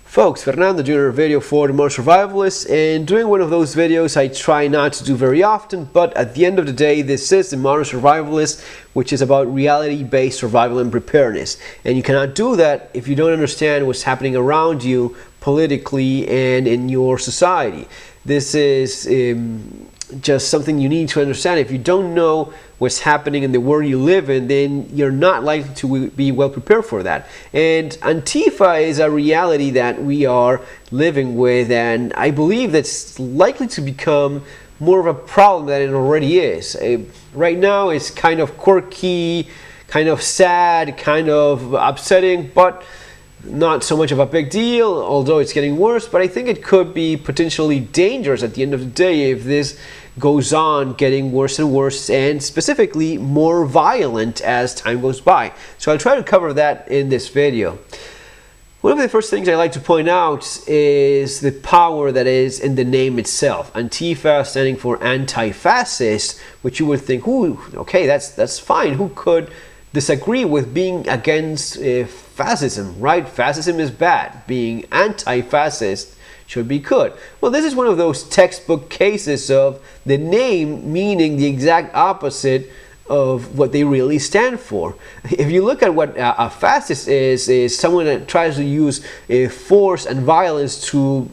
Folks, Fernando doing a video for the Modern Survivalist, and doing one of those videos I try not to do very often, but at the end of the day, this is the Modern Survivalist, which is about reality-based survival and preparedness. And you cannot do that if you don't understand what's happening around you politically and in your society. This is just something you need to understand. If you don't know what's happening in the world you live in, then you're not likely to be well prepared for that. And Antifa is a reality that we are living with, and I believe that's likely to become more of a problem than it already is. Right now it's kind of quirky, kind of sad, kind of upsetting, but not so much of a big deal, although it's getting worse. But I think it could be potentially dangerous at the end of the day if this goes on getting worse and worse, and specifically more violent as time goes by. So I'll try to cover that in this video. One of the first things I like to point out is the power that is in the name itself. Antifa standing for anti-fascist, which you would think, ooh, okay, that's fine. Who could disagree with being against fascism, right? Fascism is bad. Being anti-fascist should be good. Well, this is one of those textbook cases of the name meaning the exact opposite of what they really stand for. If you look at what a fascist is someone that tries to use force and violence to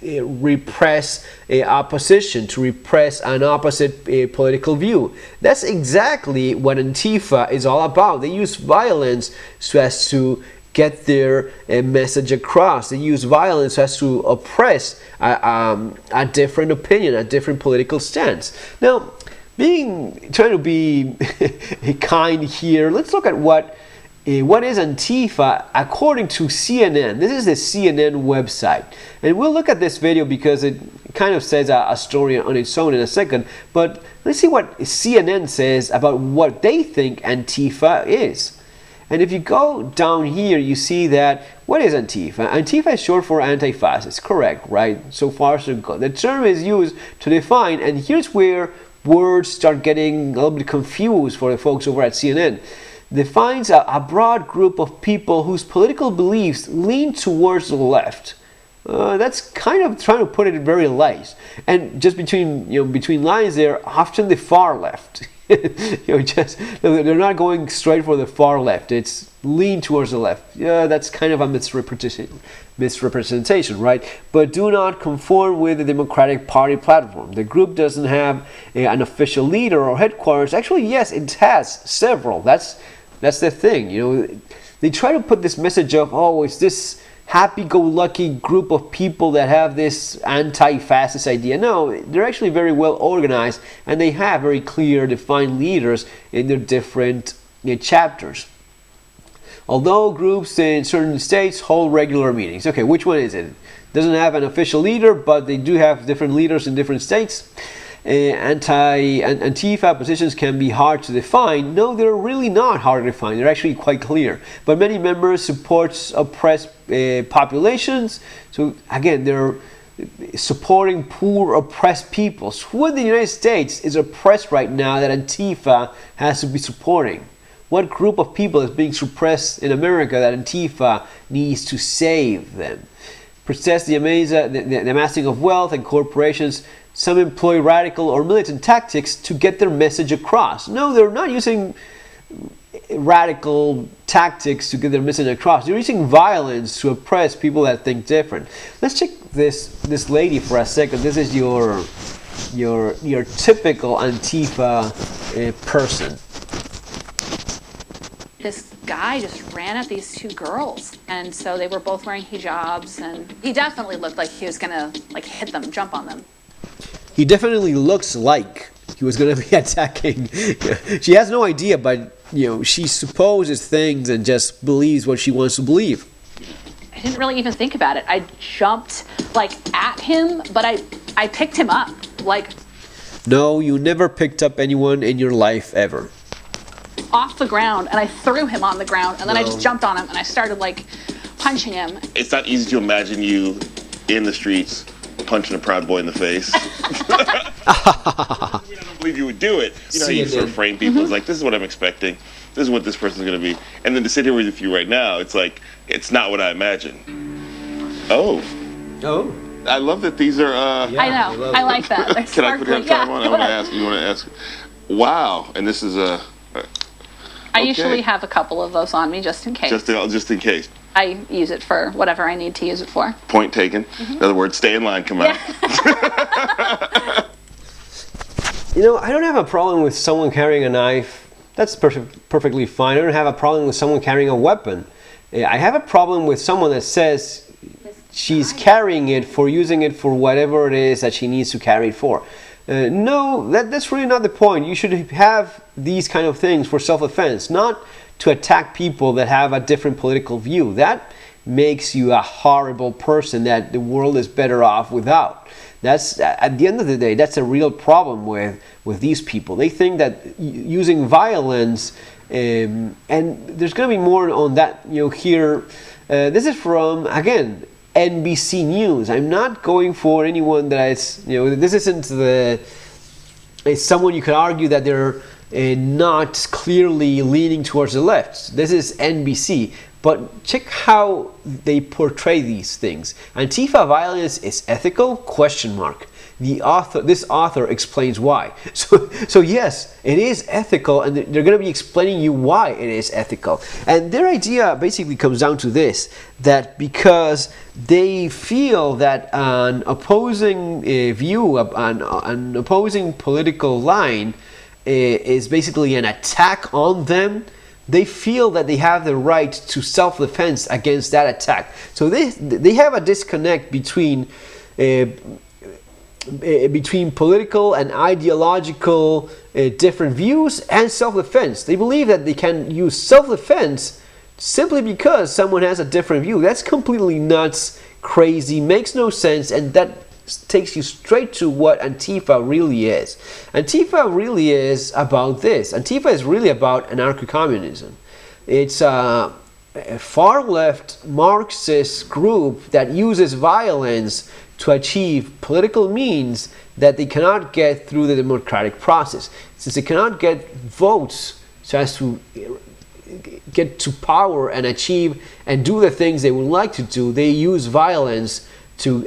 repress opposition, to repress an opposite political view. That's exactly what Antifa is all about. They use violence so as to get their message across. They use violence as to oppress a different opinion, a different political stance. Now, trying to be kind here, let's look at what is Antifa according to CNN. This is the CNN website, and we'll look at this video because it kind of says a story on its own in a second, but let's see what CNN says about what they think Antifa is. And if you go down here, you see that, what is Antifa? Antifa is short for anti-fascist, correct, right? So far so good. The term is used to define, and here's where words start getting a little bit confused for the folks over at CNN. Defines a broad group of people whose political beliefs lean towards the left. That's kind of trying to put it very light. And just between lines there, often the far left. They're not going straight for the far left. It's lean towards the left. Yeah, that's kind of a misrepresentation, right? But do not conform with the Democratic Party platform. The group doesn't have an official leader or headquarters. Actually, yes, it has several. That's the thing. They try to put this message of, oh, it's this happy-go-lucky group of people that have this anti-fascist idea. No, they're actually very well organized, and they have very clear, defined leaders in their different chapters. Although groups in certain states hold regular meetings. Okay, which one is it? Doesn't have an official leader, but they do have different leaders in different states. Antifa positions can be hard to define. No, they're really not hard to define. They're actually quite clear. But many members support oppressed populations. So again, they're supporting poor, oppressed people. So who in the United States is oppressed right now that Antifa has to be supporting? What group of people is being suppressed in America that Antifa needs to save them? Protest the amassing of wealth and corporations. Some employ radical or militant tactics to get their message across. No, they're not using radical tactics to get their message across. They're using violence to oppress people that think different. Let's check this lady for a second. This is your typical Antifa person. This guy just ran at these two girls, and so they were both wearing hijabs, and he definitely looked like he was gonna hit them, jump on them. He definitely looks like he was going to be attacking. She has no idea, but she supposes things and just believes what she wants to believe. I didn't really even think about it. I jumped at him, but I picked him up. No, you never picked up anyone in your life ever. Off the ground, and I threw him on the ground, and then I just jumped on him and I started punching him. It's not easy to imagine you in the streets punching a Proud Boy in the face. I don't believe you would do it. You know how you sort of frame people. It's like, this is what I'm expecting. This is what this person's going to be. And then to sit here with you right now, it's like, it's not what I imagined. Oh, Oh. I love that these are. Yeah, I know. I like that. They're Can I put it on sparkly. time on? I Go want to ahead. ask. You want to ask? Wow, and this is a. I usually have a couple of those on me just in case. Just in case. I use it for whatever I need to use it for. Point taken. In other words, stay in line. Come on. You know, I don't have a problem with someone carrying a knife. That's perfectly fine. I don't have a problem with someone carrying a weapon. I have a problem with someone that says she's carrying it for using it for whatever it is that she needs to carry it for. No, that's really not the point. You should have these kind of things for self-defense, not to attack people that have a different political view. That makes you a horrible person that the world is better off without. That's, at the end of the day, that's a real problem with these people. They think that using violence, and there's going to be more on that, you know, here. This is from, again, NBC News. I'm not going for anyone that is, you know, this isn't it's someone you could argue that they're not clearly leaning towards the left. This is NBC. But check how they portray these things. Antifa violence is ethical? Question mark. This author explains why. So yes, it is ethical, and they're going to be explaining you why it is ethical. And their idea basically comes down to this: that because they feel that an opposing view, an opposing political line, is basically an attack on them. They feel that they have the right to self-defense against that attack. So they have a disconnect between political and ideological different views and self-defense. They believe that they can use self-defense simply because someone has a different view. That's completely nuts, crazy, makes no sense, and that takes you straight to what Antifa really is. Antifa really is about this. Antifa is really about anarcho-communism. It's a far-left Marxist group that uses violence to achieve political means that they cannot get through the democratic process. Since they cannot get votes so as to get to power and achieve and do the things they would like to do, they use violence to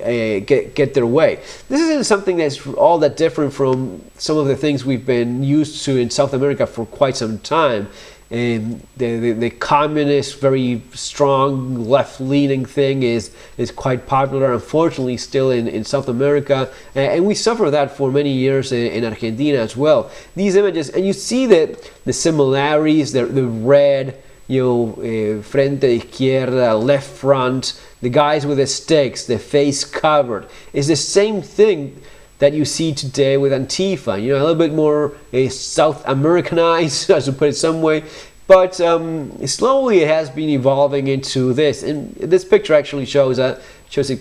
get their way. This isn't something that's all that different from some of the things we've been used to in South America for quite some time. The communist, very strong, left-leaning thing is quite popular, unfortunately, still in South America. And we suffer that for many years in Argentina as well. These images, and you see that the similarities, the red, frente izquierda, left front, the guys with the sticks, the face covered, is the same thing that you see today with Antifa. A little bit more South Americanized, as to put it some way, but slowly it has been evolving into this. And this picture actually shows it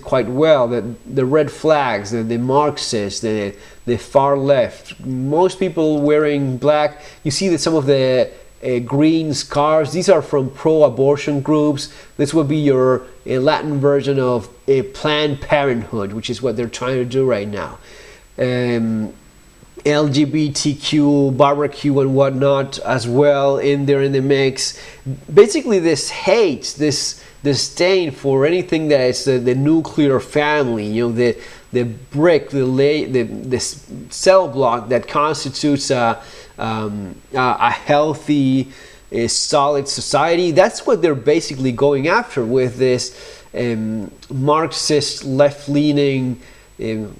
quite well. That the red flags, the Marxists, the far left, most people wearing black. You see that some of the green scarves, these are from pro-abortion groups. This would be your Latin version of Planned Parenthood, which is what they're trying to do right now. LGBTQ, barbecue and whatnot as well in there in the mix. Basically this hate, this disdain for anything that is the nuclear family, the brick, the cell block that constitutes a healthy, solid society. That's what they're basically going after with this Marxist, left-leaning,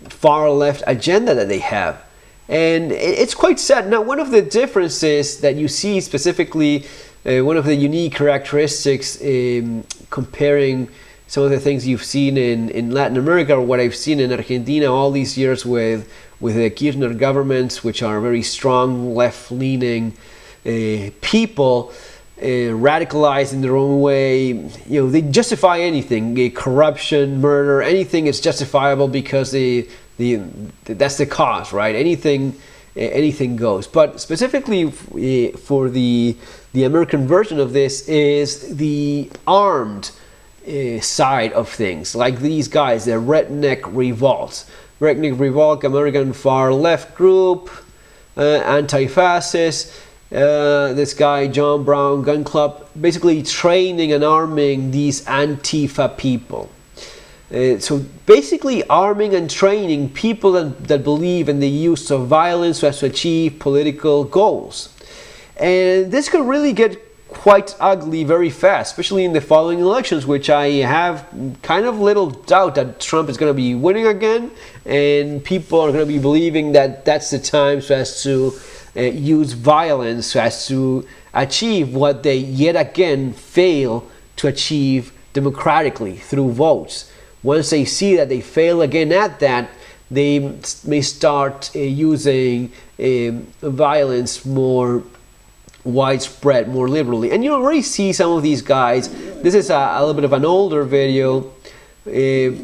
far left agenda that they have. And it's quite sad. Now, one of the differences that you see specifically, one of the unique characteristics comparing some of the things you've seen in Latin America, or what I've seen in Argentina all these years with the Kirchner governments, which are very strong left-leaning people, radicalized in their own way. They justify anything, corruption, murder, anything is justifiable because that's the cause, right? Anything goes. But specifically for the American version of this is the armed side of things, like these guys, the Redneck Revolt, American far left group, anti-fascist. This guy, John Brown Gun Club, basically training and arming these Antifa people. So basically arming and training people that believe in the use of violence so as to achieve political goals. And this could really get quite ugly very fast, especially in the following elections, which I have kind of little doubt that Trump is going to be winning again, and people are going to be believing that that's the time so as to use violence so as to achieve what they yet again fail to achieve democratically through votes. Once they see that they fail again at that, they may start using violence more widespread, more liberally. And you already see some of these guys. This is a little bit of an older video. This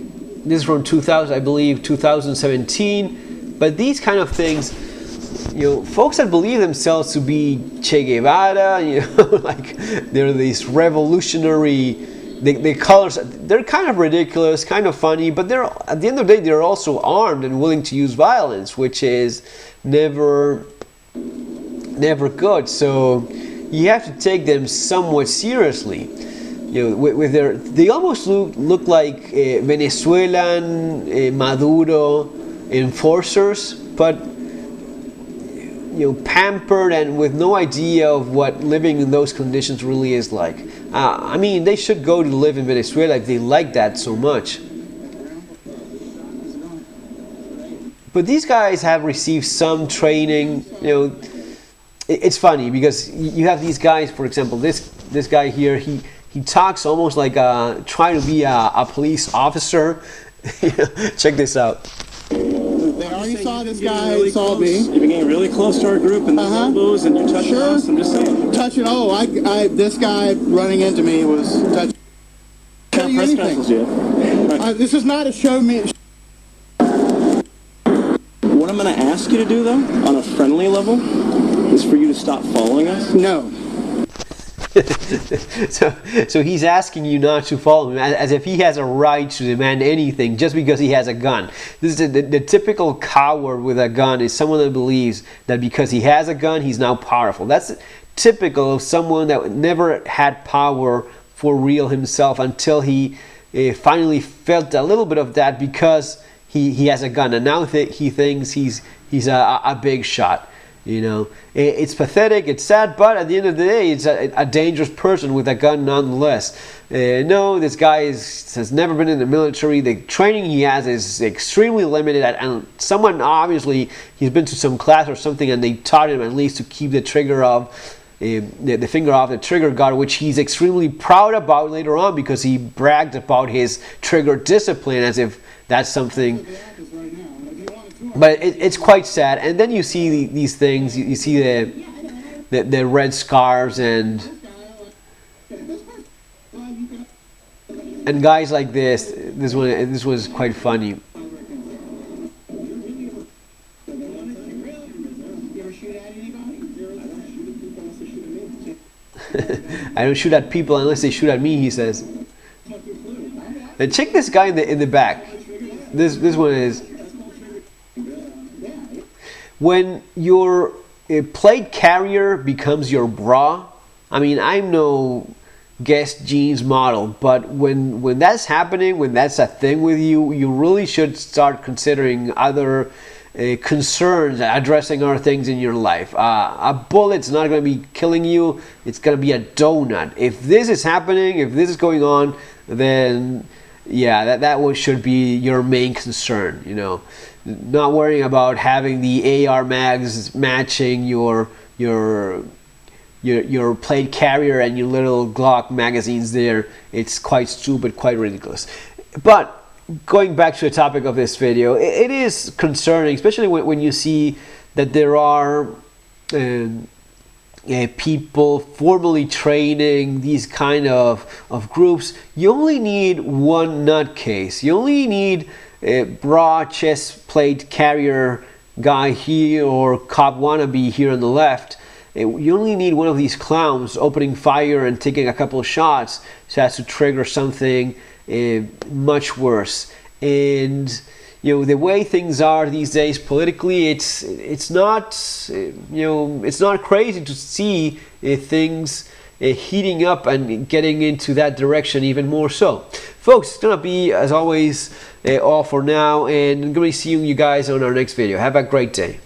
is from 2000, I believe, 2017. But these kind of things, folks that believe themselves to be Che Guevara, like they're these revolutionary. The colors, they're kind of ridiculous, kind of funny, but they're at the end of the day they're also armed and willing to use violence, which is never good. So you have to take them somewhat seriously. With they almost look like Venezuelan Maduro enforcers, but pampered and with no idea of what living in those conditions really is like. I mean, they should go to live in Venezuela if they like that so much. But these guys have received some training. It's funny because you have these guys, for example, this guy here, he talks almost like trying to be a police officer. Check this out. They already saw this guy, really saw me. You've been getting really close to our group and the elbows, and you're touching us. I'm just saying. Touching. Oh, this guy running into me was touching. Tell you anything. This is not a show me. What I'm going to ask you to do, though, on a friendly level, is for you to stop following us. No. So he's asking you not to follow him, as if he has a right to demand anything just because he has a gun. This is the typical coward with a gun is someone that believes that because he has a gun, he's now powerful. That's typical of someone that never had power for real himself until he finally felt a little bit of that because he has a gun, and now he thinks he's a big shot. It's pathetic, it's sad, but at the end of the day, it's a dangerous person with a gun nonetheless. No, this guy has never been in the military. The training he has is extremely limited, and someone obviously, he's been to some class or something, and they taught him at least to keep the trigger of the finger off the trigger guard, which he's extremely proud about later on because he bragged about his trigger discipline as if that's something. But it's quite sad. And then you see these things. You see the red scarves and guys like this. This was quite funny. I don't shoot at people unless they shoot at me, he says. And check this guy in the back. This one is. When your plate carrier becomes your bra, I mean, I'm no Guess jeans model, but when that's happening, when that's a thing with you, you really should start considering other concerns, addressing other things in your life. A bullet's not going to be killing you, it's going to be a donut. If this is happening, if this is going on, then yeah, that should be your main concern, Not worrying about having the AR mags matching your plate carrier and your little Glock magazines there. It's quite stupid, quite ridiculous. But going back to the topic of this video, it is concerning, especially when you see that there are people formally training these kind of groups. You only need one nutcase. You only need a bra chest plate carrier guy here or cop wannabe here on the left. You only need one of these clowns opening fire and taking a couple of shots so as to trigger something much worse. And the way things are these days politically, it's not it's not crazy to see things heating up and getting into that direction even more so. Folks, it's gonna be, as always, all for now, and I'm gonna be seeing you guys on our next video. Have a great day.